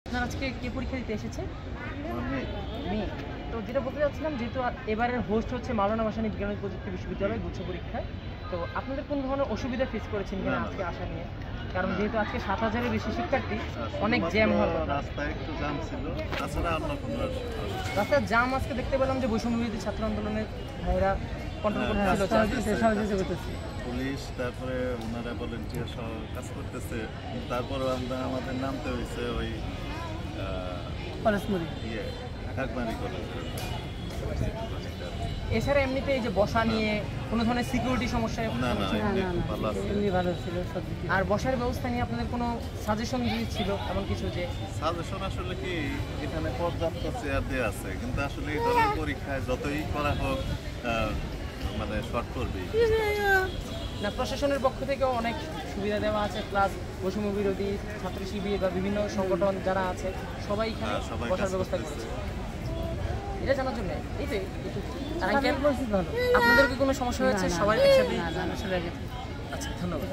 আপনার আজকে কে পরীক্ষা দিতে এসেছে? মেয়ে। তো যেটা বলতে চাচ্ছিলাম, যেহেতু এবারের হোস্ট হচ্ছে মাওলানা ভাসানী বিজ্ঞান ও প্রযুক্তি বিশ্ববিদ্যালয় গুচ্ছ পরীক্ষায়, তো আপনাদের কোন ধরনের অসুবিধা ফেস করেছেন কিনা আজকে আসা নিয়ে? কারণ যেহেতু আজকে ৭,০০০-এর বেশি শিক্ষার্থী, অনেক জ্যাম হওয়ার কথা। রাস্তায় একটু জ্যাম ছিল, তাছাড়া অন্য কোনো রাস্তার জ্যাম আজকে দেখতে পেলাম যে বৈষম্য বিরোধী ছাত্র আন্দোলনের ভাইরা কন্ট্রোল করতেছিল। পুলিশ, তারপরে ওনারা ভলেন্টিয়ার সহ কাজ করতেছে। তারপরে আমরা আমাদের নামতে হয়েছে ওই কাকমারি কলেজের। এছাড়া এমনিতে এই যে বসা নিয়ে কোনো ধরনের সিকিউরিটি সমস্যা না না, এমনি ভালো আছে। ভালো ছিল। আর বসার ব্যবস্থা নিয়ে আপনাদের কোনো সাজেশন ছিল এমন কিছু? যে সাজেশন আসলে কি, এখানে পর্যাপ্ত চেয়ার দেওয়া আছে, কিন্তু আসলে এই ধরনের পরীক্ষায় যতই করা হোক মানে শর্ট করবেই। না, প্রশাসনের পক্ষ থেকেও অনেক সুবিধা দেওয়া আছে, প্লাস বৈষম্য বিরোধী ছাত্র শিবির বা বিভিন্ন সংগঠন যারা আছে সবাই এখানে সবাই বসার কাজ ব্যবস্থা করতেছে। করেছে। এটা জানার জন্য এই তো আর ভালো। আপনাদের কি কোনো সমস্যা হয়েছে? সবাই একসাথে? না, সবাই গেছে। আচ্ছা, ধন্যবাদ।